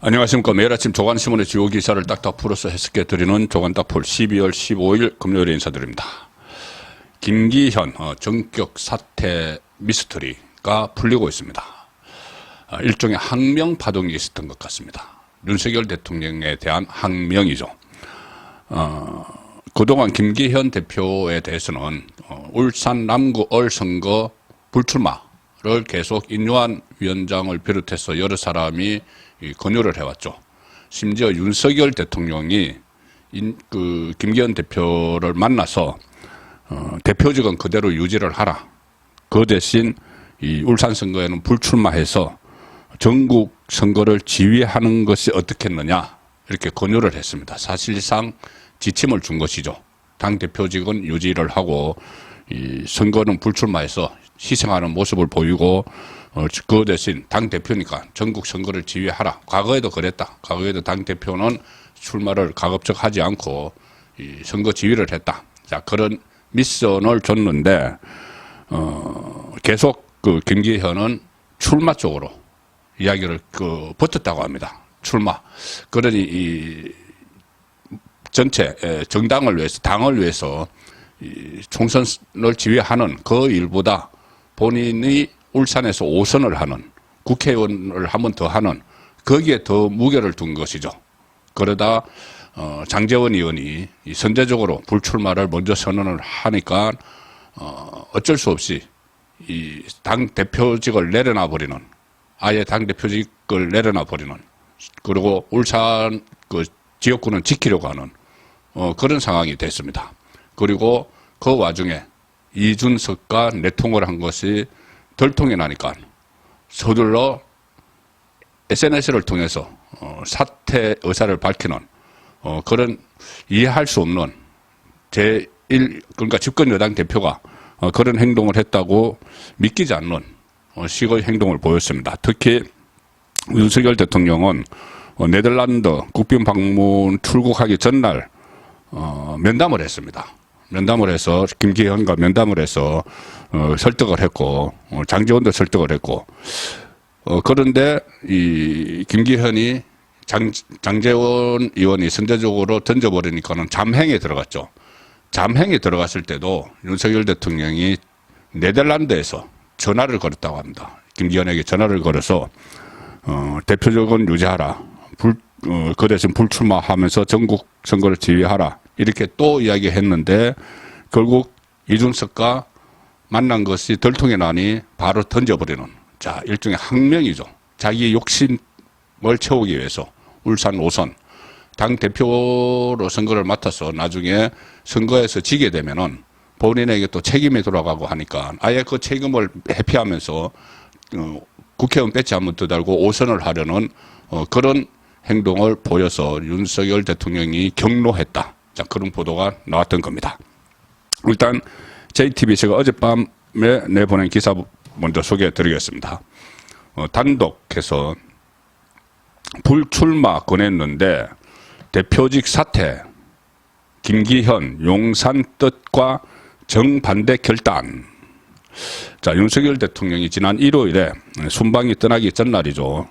안녕하십니까. 매일 아침 조간신문의 주요 기사를 딱딱 풀어서 해석해 드리는 조간딱풀 12월 15일 금요일에 인사드립니다. 김기현 전격 사퇴 미스터리가 풀리고 있습니다. 일종의 항명 파동이 있었던 것 같습니다. 윤석열 대통령에 대한 항명이죠. 그동안 김기현 대표에 대해서는 울산 남구을 선거 불출마를 계속 인요한 위원장을 비롯해서 여러 사람이 권유를 해왔죠. 심지어 윤석열 대통령이 김기현 대표를 만나서 대표직은 그대로 유지를 하라. 그 대신 이 울산 선거에는 불출마해서 전국 선거를 지휘하는 것이 어떻겠느냐 이렇게 권유를 했습니다. 사실상 지침을 준 것이죠. 당 대표직은 유지를 하고 이 선거는 불출마해서 희생하는 모습을 보이고 그 대신 당 대표니까 전국 선거를 지휘하라. 과거에도 그랬다. 과거에도 당 대표는 출마를 가급적 하지 않고 이 선거 지휘를 했다. 자, 그런 미션을 줬는데 계속 김기현은 출마 쪽으로 이야기를 버텼다고 합니다. 출마. 그러니 이 전체 정당을 위해서 당을 위해서 이 총선을 지휘하는 그 일보다 본인이 울산에서 5선을 하는 국회의원을 한 번 더 하는 거기에 더 무게를 둔 것이죠. 그러다 장제원 의원이 선제적으로 불출마를 먼저 선언을 하니까 어쩔 수 없이 이 당 대표직을 내려놔 버리는, 아예 당 대표직을 내려놔 버리는, 그리고 울산 그 지역구는 지키려고 하는 그런 상황이 됐습니다. 그리고 그 와중에 이준석과 내통을 한 것이 덜 통해 나니까 서둘러 SNS를 통해서 사퇴 의사를 밝히는 그런 이해할 수 없는 그러니까 집권 여당 대표가 그런 행동을 했다고 믿기지 않는 식의 행동을 보였습니다. 특히 윤석열 대통령은 네덜란드 국빈 방문 출국하기 전날 면담을 했습니다. 면담을 해서 김기현과 면담을 해서 설득을 했고 장제원도 설득을 했고 그런데 이 김기현이 장제원 의원이 선제적으로 던져버리니까는 잠행에 들어갔죠. 잠행에 들어갔을 때도 윤석열 대통령이 네덜란드에서 전화를 걸었다고 합니다. 김기현에게 전화를 걸어서 대표적은 유지하라. 그 대신 불출마하면서 전국 선거를 지휘하라. 이렇게 또 이야기했는데 결국 이준석과 만난 것이 덜 통해 나니 바로 던져버리는, 자, 일종의 항명이죠. 자기의 욕심을 채우기 위해서 울산 5선 당 대표로 선거를 맡아서 나중에 선거에서 지게 되면은 본인에게 또 책임이 돌아가고 하니까 아예 그 책임을 회피하면서 국회의원 배지 한번 더 달고 5선을 하려는 그런 행동을 보여서 윤석열 대통령이 경로했다. 자, 그런 보도가 나왔던 겁니다. 일단 JTBC가 어젯밤에 내보낸 기사 먼저 소개해 드리겠습니다. 단독해서 불출마 권했는데 대표직 사퇴, 김기현 용산 뜻과 정반대 결단. 자, 윤석열 대통령이 지난 일요일에 순방이 떠나기 전날이죠.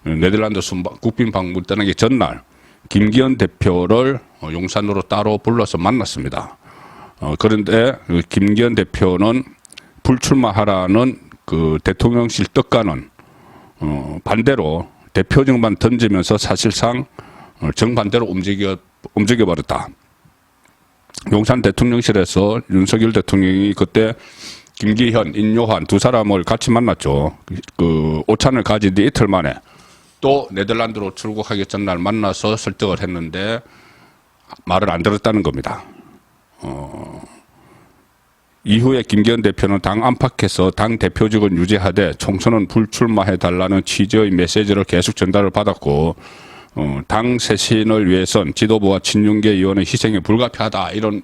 네덜란드 국빈 방문 떠나기 전날 김기현 대표를 용산으로 따로 불러서 만났습니다. 그런데 김기현 대표는 불출마하라는 그 대통령실 뜻과는 반대로 대표직만 던지면서 사실상 정반대로 움직여버렸다. 용산 대통령실에서 윤석열 대통령이 그때 김기현, 인요한 두 사람을 같이 만났죠. 그 오찬을 가진 뒤 이틀 만에 또 네덜란드로 출국하기 전날 만나서 설득을 했는데 말을 안 들었다는 겁니다. 이후에 김기현 대표는 당 안팎에서 당 대표직을 유지하되 총선은 불출마해달라는 취지의 메시지를 계속 전달을 받았고 당 쇄신을 위해선 지도부와 친윤계 의원의 희생이 불가피하다, 이런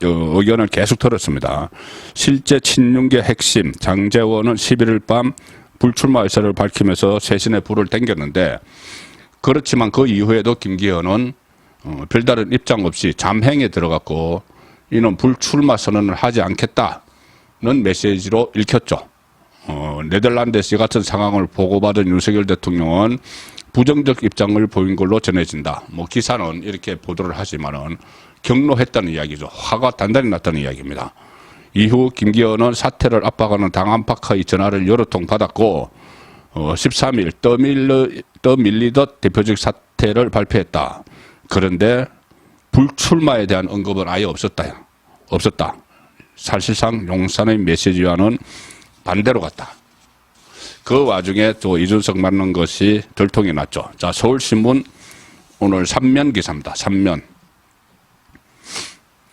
의견을 계속 들었습니다. 실제 친윤계 핵심 장제원은 11일 밤 불출마 의사를 밝히면서 쇄신의 불을 땡겼는데, 그렇지만 그 이후에도 김기현은 별다른 입장 없이 잠행에 들어갔고 이는 불출마 선언을 하지 않겠다는 메시지로 읽혔죠. 네덜란드에서 이 같은 상황을 보고받은 윤석열 대통령은 부정적 입장을 보인 걸로 전해진다. 뭐 기사는 이렇게 보도를 하지만은 경로했다는 이야기죠. 화가 단단히 났다는 이야기입니다. 이후 김기현은 사퇴를 압박하는 당 안팎의 전화를 여러 통 받았고 13일 떠밀리듯 대표직 사퇴를 발표했다. 그런데 불출마에 대한 언급은 아예 없었다. 사실상 용산의 메시지와는 반대로 갔다. 그 와중에 또 이준석 만난 것이 들통이 났죠. 자, 서울신문 오늘 3면 기사입니다. 3면.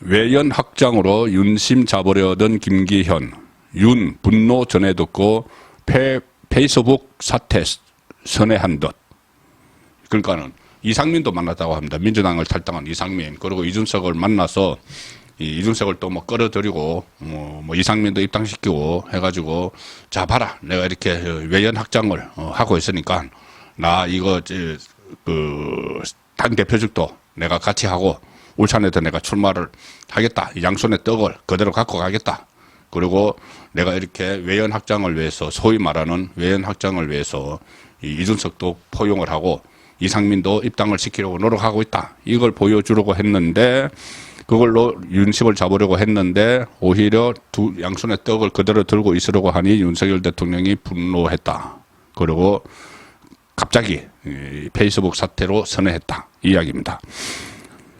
외연 확장으로 윤심 잡으려던 김기현, 윤 분노 전해 듣고 페이스북 사퇴 선회한 듯. 그러니까는 이상민도 만났다고 합니다. 민주당을 탈당한 이상민. 그리고 이준석을 만나서 이준석을 또 뭐 끌어들이고 뭐 이상민도 입당시키고 해가지고 자 봐라 내가 이렇게 외연 확장을 하고 있으니까 나 이거 그 당 대표직도 내가 같이 하고 울산에도 내가 출마를 하겠다. 양손에 떡을 그대로 갖고 가겠다. 그리고 내가 이렇게 외연 확장을 위해서 소위 말하는 외연 확장을 위해서 이준석도 포용을 하고 이상민도 입당을 시키려고 노력하고 있다. 이걸 보여주려고 했는데 그걸로 윤심을 잡으려고 했는데 오히려 양손에 떡을 그대로 들고 있으려고 하니 윤석열 대통령이 분노했다. 그리고 갑자기 페이스북 사태로 선회했다. 이 이야기입니다.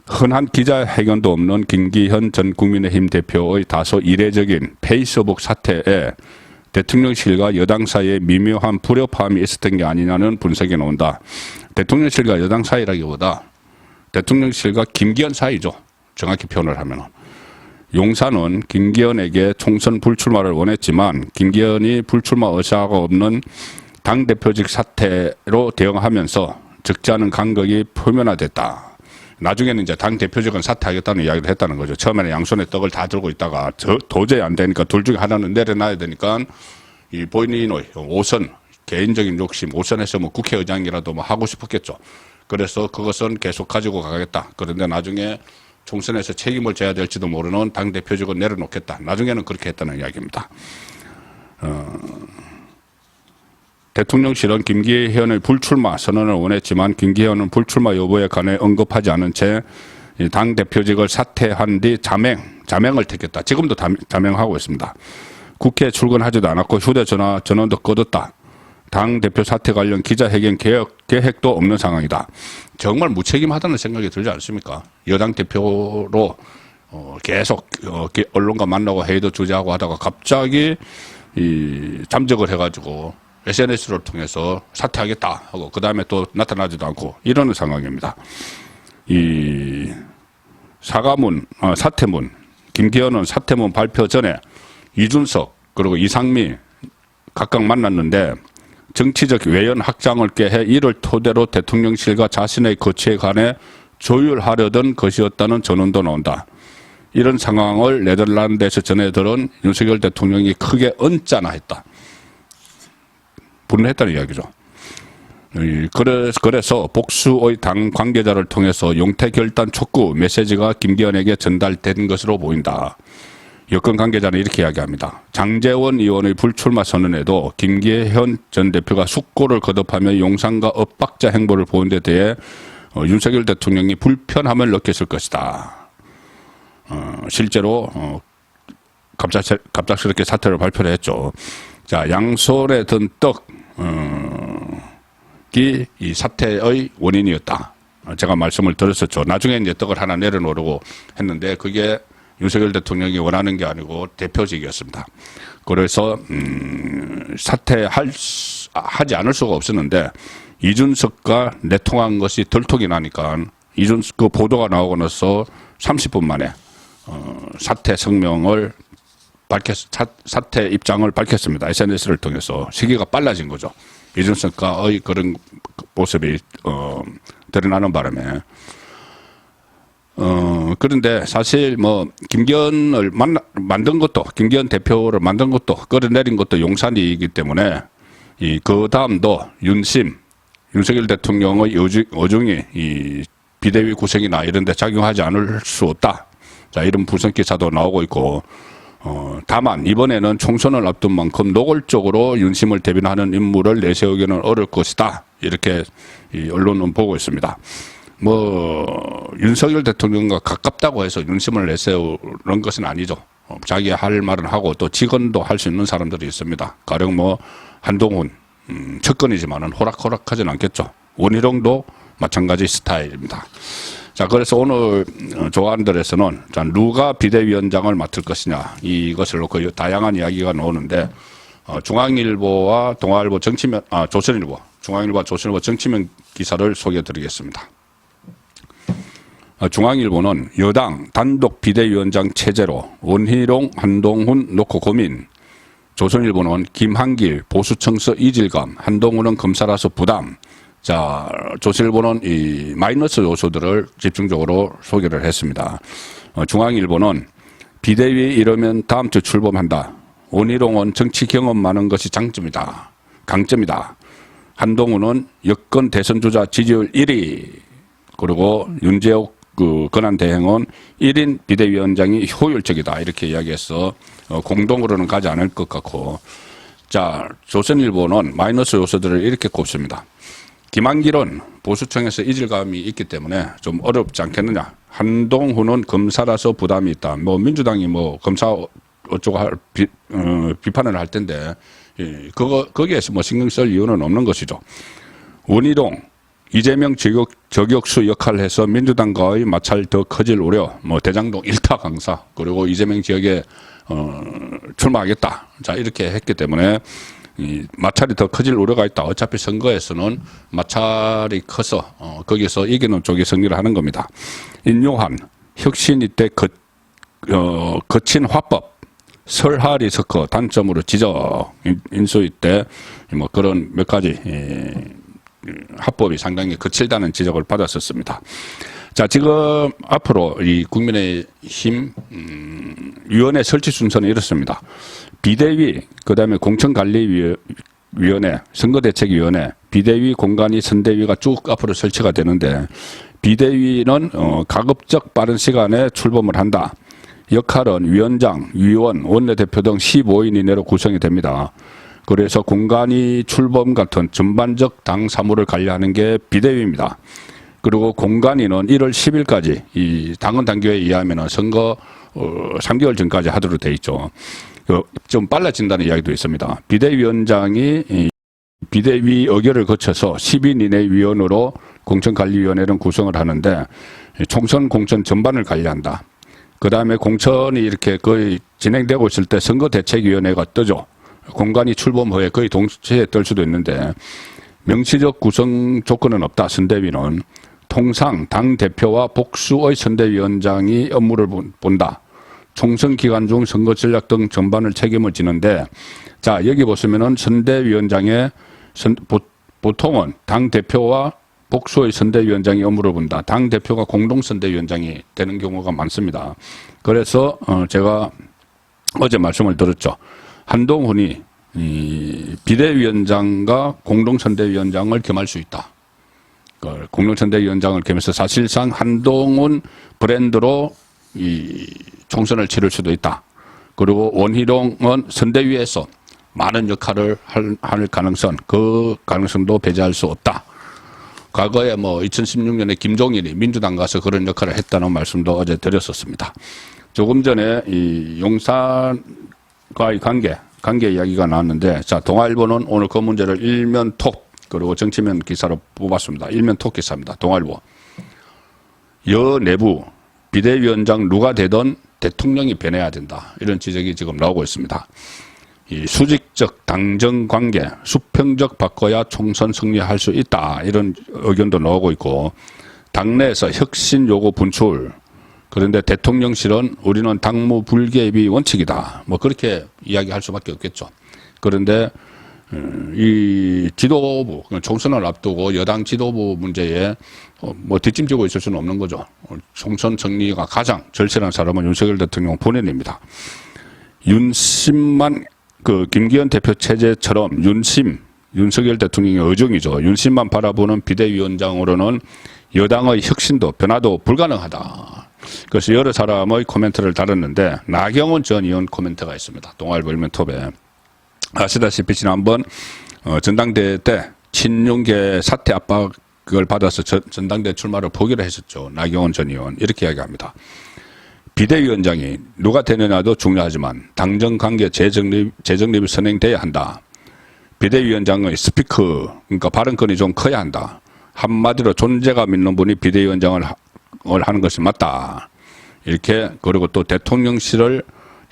흔한 기자회견도 없는 김기현 전 국민의힘 대표의 다소 이례적인 페이스북 사태에 대통령실과 여당 사이에 미묘한 불협화음이 있었던 게 아니냐는 분석이 나온다. 대통령실과 여당 사이라기보다 대통령실과 김기현 사이죠. 정확히 표현을 하면. 용산은 김기현에게 총선 불출마를 원했지만 김기현이 불출마 의사가 없는 당대표직 사태로 대응하면서 적지 않은 간극이 표면화됐다. 나중에는 이제 당대표직은 사퇴하겠다는 이야기를 했다는 거죠. 처음에는 양손에 떡을 다 들고 있다가 도저히 안 되니까 둘 중에 하나는 내려놔야 되니까 이 본인의 5선, 개인적인 욕심, 5선에서 뭐 국회의장이라도 뭐 하고 싶었겠죠. 그래서 그것은 계속 가지고 가겠다. 그런데 나중에 총선에서 책임을 져야 될지도 모르는 당대표직을 내려놓겠다. 나중에는 그렇게 했다는 이야기입니다. 대통령실은 김기현의 불출마 선언을 원했지만 김기현은 불출마 여부에 관해 언급하지 않은 채 당대표직을 사퇴한 뒤 자맹을 택했다. 지금도 자맹하고 있습니다. 국회에 출근하지도 않았고 휴대전화 전원도 꺼뒀다. 당대표 사퇴 관련 기자회견 계획도 없는 상황이다. 정말 무책임하다는 생각이 들지 않습니까? 여당 대표로 계속 언론과 만나고 회의도 주재하고 하다가 갑자기 잠적을 해가지고 SNS를 통해서 사퇴하겠다 하고 그 다음에 또 나타나지도 않고 이러는 상황입니다. 이 사퇴문, 김기현은 사퇴문 발표 전에 이준석 그리고 이상미 각각 만났는데 정치적 외연 확장을 꾀해 이를 토대로 대통령실과 자신의 거취에 관해 조율하려던 것이었다는 전언도 나온다. 이런 상황을 네덜란드에서 전해 들은 윤석열 대통령이 크게 언짢아했다. 분노했다는 이야기죠. 그래서 복수의 당 관계자를 통해서 용태 결단 촉구 메시지가 김기현에게 전달된 것으로 보인다. 여권 관계자는 이렇게 이야기합니다. 장제원 의원의 불출마 선언에도 김기현 전 대표가 숙고를 거듭하며 용산과 엇박자 행보를 보인 데 대해 윤석열 대통령이 불편함을 느꼈을 것이다. 실제로 갑작스럽게 사퇴를 발표를 했죠. 자, 양손에 든 떡이 이 사태의 원인이었다. 제가 말씀을 드렸었죠. 나중에 이제 떡을 하나 내려놓으려고 했는데 그게 윤석열 대통령이 원하는 게 아니고 대표직이었습니다. 그래서 사퇴하지 않을 수가 없었는데 이준석과 내통한 것이 들통이 나니까 그 보도가 나오고 나서 30분 만에 사퇴 성명을 사퇴 입장을 밝혔습니다. SNS를 통해서 시기가 빨라진 거죠. 이준석과의 그런 모습이 드러나는 바람에 그런데 사실 뭐 김기현을 만든 것도 김기현 대표를 만든 것도 끌어내린 것도 용산이기 때문에 그 다음도 윤석열 대통령의 어중이 이 비대위 구성이나 이런 데 작용하지 않을 수 없다. 자, 이런 분석 기사도 나오고 있고 다만 이번에는 총선을 앞둔 만큼 노골적으로 윤심을 대변하는 인물을 내세우기는 어려울 것이다. 이렇게 이 언론은 보고 있습니다. 뭐 윤석열 대통령과 가깝다고 해서 윤심을 내세우는 것은 아니죠. 자기 할 말은 하고 또 직언도 할 수 있는 사람들이 있습니다. 가령 뭐 한동훈 측근이지만은 호락호락하진 않겠죠. 원희룡도 마찬가지 스타일입니다. 자, 그래서 오늘 조안들에서는 자, 누가 비대위원장을 맡을 것이냐 이것을 놓고 다양한 이야기가 나오는데 중앙일보와 동아일보 정치면 조선일보 중앙일보와 조선일보 정치면 기사를 소개해드리겠습니다. 중앙일보는 여당 단독 비대위원장 체제로 원희룡, 한동훈 놓고 고민. 조선일보는 김한길 보수청서 이질감, 한동훈은 검사라서 부담. 자, 조선일보는 이 마이너스 요소들을 집중적으로 소개를 했습니다. 중앙일보는 비대위 이러면 다음 주 출범한다. 원희룡은 정치 경험 많은 것이 장점이다. 강점이다. 한동훈은 여권 대선 주자 지지율 1위. 그리고 윤재옥 권한 대행은 1인 비대위원장이 효율적이다. 이렇게 이야기해서 공동으로는 가지 않을 것 같고. 자, 조선일보는 마이너스 요소들을 이렇게 꼽습니다. 김한길은 보수청에서 이질감이 있기 때문에 좀 어렵지 않겠느냐. 한동훈은 검사라서 부담이 있다. 뭐 민주당이 뭐 검사 어쩌고 비판을 할 텐데 거기에서 뭐 신경 쓸 이유는 없는 것이죠. 원희룡 이재명 저격수 역할을 해서 민주당과의 마찰 더 커질 우려. 뭐 대장동 일타 강사 그리고 이재명 지역에 출마하겠다. 자, 이렇게 했기 때문에 이 마찰이 더 커질 우려가 있다. 어차피 선거에서는 마찰이 커서 거기서 이기는 쪽이 승리를 하는 겁니다. 인요한 혁신이 때 거친 화법 설하 리스크 단점으로 지적. 인수위 때 뭐 그런 몇 가지 합법이 상당히 거칠다는 지적을 받았었습니다. 자, 지금 앞으로 이 국민의힘 위원회 설치 순서는 이렇습니다. 비대위, 그다음에 공천관리위원회, 선거대책위원회, 비대위, 공관위, 선대위가 쭉 앞으로 설치가 되는데 비대위는 가급적 빠른 시간에 출범을 한다. 역할은 위원장, 위원, 원내대표 등 15인 이내로 구성이 됩니다. 그래서 공관위 출범 같은 전반적 당 사무를 관리하는 게 비대위입니다. 그리고 공관위는 1월 10일까지 이 당헌 당규에 의하면 선거 3개월 전까지 하도록 돼 있죠. 좀 빨라진다는 이야기도 있습니다. 비대위원장이 비대위 의결을 거쳐서 10인 이내 위원으로 공천관리위원회는 구성을 하는데 총선 공천 전반을 관리한다. 그 다음에 공천이 이렇게 거의 진행되고 있을 때 선거대책위원회가 뜨죠. 공관위 출범 후에 거의 동시에 뜰 수도 있는데 명시적 구성 조건은 없다. 선대위는 통상 당대표와 복수의 선대위원장이 업무를 본다. 총선 기간 중 선거 전략 등 전반을 책임을 지는데 자, 여기 보시면은 선대위원장의 보통은 당대표와 복수의 선대위원장이 업무를 본다. 당대표가 공동선대위원장이 되는 경우가 많습니다. 그래서 제가 어제 말씀을 드렸죠. 한동훈이 이 비대위원장과 공동선대위원장을 겸할 수 있다. 공동선대위원장을 겸해서 사실상 한동훈 브랜드로 이 총선을 치를 수도 있다. 그리고 원희룡은 선대위에서 많은 역할을 할 가능성, 그 가능성도 배제할 수 없다. 과거에 뭐 2016년에 김종인이 민주당 가서 그런 역할을 했다는 말씀도 어제 드렸었습니다. 조금 전에 이 용산과의 관계 이야기가 나왔는데, 자, 동아일보는 오늘 그 문제를 일면 톡, 그리고 정치면 기사로 뽑았습니다. 일면 톡 기사입니다. 동아일보. 여 내부 비대위원장 누가 되든 대통령이 변해야 된다. 이런 지적이 지금 나오고 있습니다. 이 수직적 당정 관계, 수평적 바꿔야 총선 승리할 수 있다. 이런 의견도 나오고 있고, 당내에서 혁신 요구 분출. 그런데 대통령실은 우리는 당무 불개입이 원칙이다. 뭐 그렇게 이야기할 수밖에 없겠죠. 그런데 이 지도부, 총선을 앞두고 여당 지도부 문제에 뭐 뒷짐지고 있을 수는 없는 거죠. 총선 승리가 가장 절실한 사람은 윤석열 대통령 본인입니다. 윤심만 김기현 대표 체제처럼 윤석열 대통령의 의중이죠. 윤심만 바라보는 비대위원장으로는 여당의 혁신도 변화도 불가능하다. 그래서 여러 사람의 코멘트를 달았는데 나경원 전 의원 코멘트가 있습니다. 동아일보 일면 톱에. 아시다시피 지난번 전당대회 때 친윤계 사퇴 압박을 받아서 전당대 출마를 포기를 했었죠. 나경원 전 의원 이렇게 이야기합니다. 비대위원장이 누가 되느냐도 중요하지만 당정 관계 재정립이 선행돼야 한다. 비대위원장의 스피커, 그러니까 발언권이 좀 커야 한다. 한마디로 존재감 있는 분이 비대위원장을 하는 것이 맞다. 이렇게, 그리고 또 대통령실을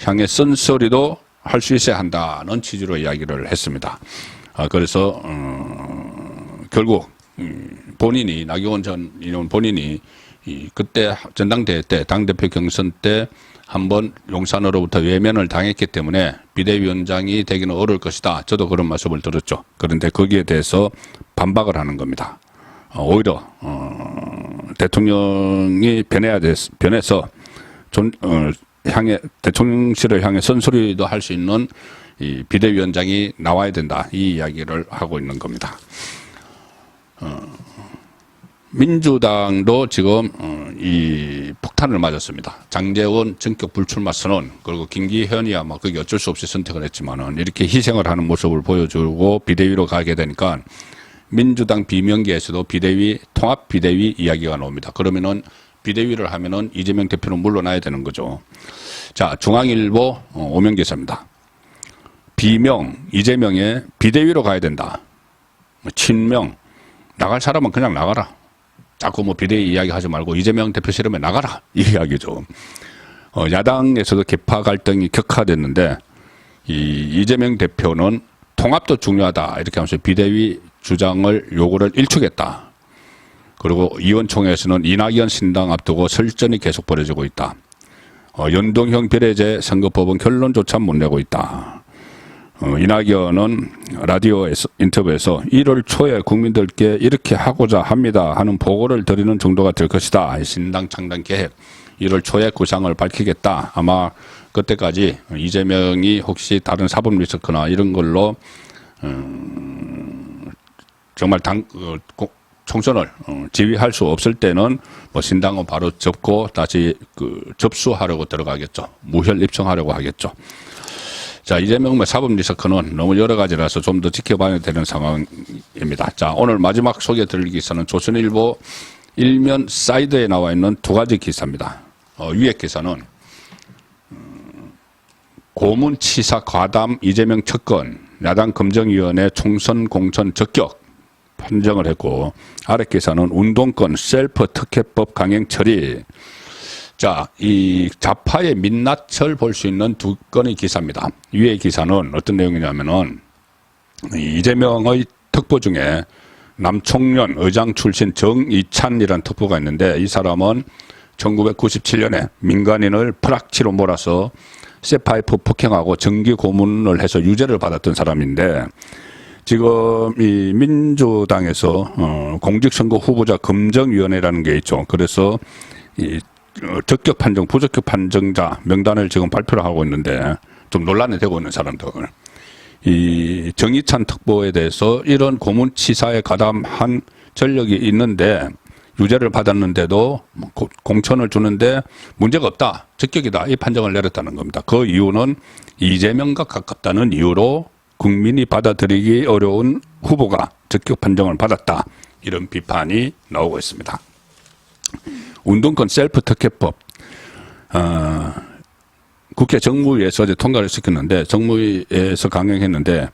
향해 쓴소리도 할 수 있어야 한다는 취지로 이야기를 했습니다. 그래서 결국 본인이, 나경원 전 의원 본인이 그때 전당대회 때, 당대표 경선 때 한번 용산으로부터 외면을 당했기 때문에 비대위원장이 되기는 어려울 것이다. 저도 그런 말씀을 들었죠. 그런데 거기에 대해서 반박을 하는 겁니다. 오히려 대통령이 변해서 대통령실을 향해 선소리도 할 수 있는 이 비대위원장이 나와야 된다. 이 이야기를 하고 있는 겁니다. 민주당도 지금 이 폭탄을 맞았습니다. 장제원 전격 불출마 선언, 그리고 김기현이야 뭐 그게 어쩔 수 없이 선택을 했지만은 이렇게 희생을 하는 모습을 보여주고 비대위로 가게 되니까 민주당 비명계에서도 비대위, 통합 비대위 이야기가 나옵니다. 그러면은 비대위를 하면은 이재명 대표는 물러나야 되는 거죠. 자, 중앙일보 오명 기사입니다. 비명, 이재명의 비대위로 가야 된다. 친명, 나갈 사람은 그냥 나가라. 자꾸 뭐 비대위 이야기 하지 말고 이재명 대표 싫으면 나가라. 이 이야기죠. 야당에서도 계파 갈등이 격화됐는데 이재명 대표는 통합도 중요하다. 이렇게 하면서 비대위 주장을 요구를 일축했다. 그리고 의원총회에서는 이낙연 신당 앞두고 설전이 계속 벌어지고 있다. 연동형 비례제 선거법은 결론조차 못 내고 있다. 이낙연은 라디오 인터뷰에서 1월 초에 국민들께 이렇게 하고자 합니다 하는 보고를 드리는 정도가 될 것이다. 신당 창당 계획 1월 초에 구상을 밝히겠다. 아마 그때까지 이재명이 혹시 다른 사법 리스크나 이런 걸로 정말 총선을 지휘할 수 없을 때는 뭐 신당은 바로 접고 다시 접수하려고 들어가겠죠. 무혈 입성하려고 하겠죠. 자, 이재명 사법 리스크는 너무 여러 가지라서 좀 더 지켜봐야 되는 상황입니다. 자, 오늘 마지막 소개해드릴 기사는 조선일보 일면 사이드에 나와 있는 두 가지 기사입니다. 위에 기사는 고문치사 과담 이재명 특권 야당 검증위원회 총선 공천 적격 판정을 했고, 아래 기사는 운동권 셀프 특혜법 강행 처리. 자, 이 좌파의 민낯을 볼 수 있는 두 건의 기사입니다. 위의 기사는 어떤 내용이냐면은 이재명의 특보 중에 남총련 의장 출신 정이찬이라는 특보가 있는데, 이 사람은 1997년에 민간인을 프락치로 몰아서 쇠파이프 폭행하고 정기 고문을 해서 유죄를 받았던 사람인데, 지금 이 민주당에서 공직선거 후보자 검증위원회라는 게 있죠. 그래서 이 적격 판정, 부적격 판정자 명단을 지금 발표를 하고 있는데 좀 논란이 되고 있는 사람들. 이 정의찬 특보에 대해서 이런 고문치사에 가담한 전력이 있는데 유죄를 받았는데도 공천을 주는데 문제가 없다, 적격이다, 이 판정을 내렸다는 겁니다. 그 이유는 이재명과 가깝다는 이유로 국민이 받아들이기 어려운 후보가 적격 판정을 받았다, 이런 비판이 나오고 있습니다. 운동권 셀프 특혜법, 국회 정무위에서 어제 통과를 시켰는데, 정무위에서 강행했는데,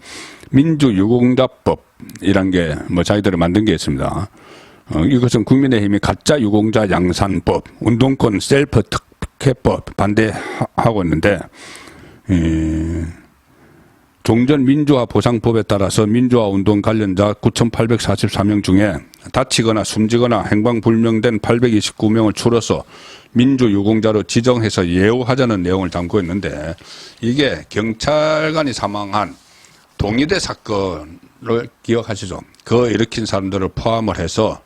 민주유공자법이란 게 뭐 자기들이 만든 게 있습니다. 이것은 국민의힘이 가짜 유공자 양산법, 운동권 셀프 특혜법 반대하고 있는데, 종전 민주화 보상법에 따라서 민주화 운동 관련자 9,844명 중에 다치거나 숨지거나 행방불명된 829명을 추려서 민주유공자로 지정해서 예우하자는 내용을 담고 있는데, 이게 경찰관이 사망한 동의대 사건을 기억하시죠? 그 일으킨 사람들을 포함을 해서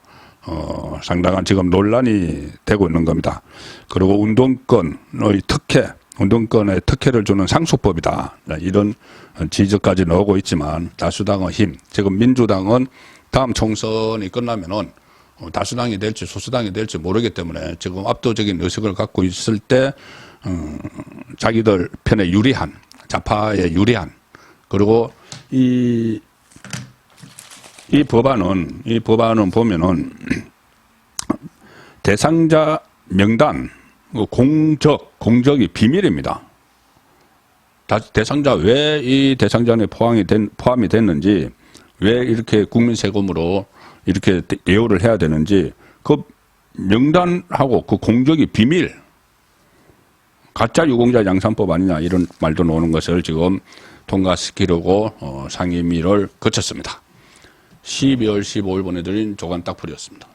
상당한 지금 논란이 되고 있는 겁니다. 그리고 운동권의 특혜, 운동권에 특혜를 주는 상수법이다, 이런 지적까지 나오고 있지만, 다수당의 힘, 지금 민주당은 다음 총선이 끝나면은 다수당이 될지 소수당이 될지 모르기 때문에 지금 압도적인 의석을 갖고 있을 때 자기들 편에 유리한, 좌파에 유리한, 그리고 이 이 법안은 보면은 대상자 명단, 공적이 비밀입니다. 대상자 왜 이 대상자에 포함이 됐는지, 왜 이렇게 국민 세금으로 이렇게 대우를 해야 되는지, 그 명단하고 그 공적이 비밀, 가짜 유공자 양산법 아니냐 이런 말도 나오는 것을 지금 통과시키려고 상임위를 거쳤습니다. 12월 15일 보내드린 조간 딱풀이었습니다.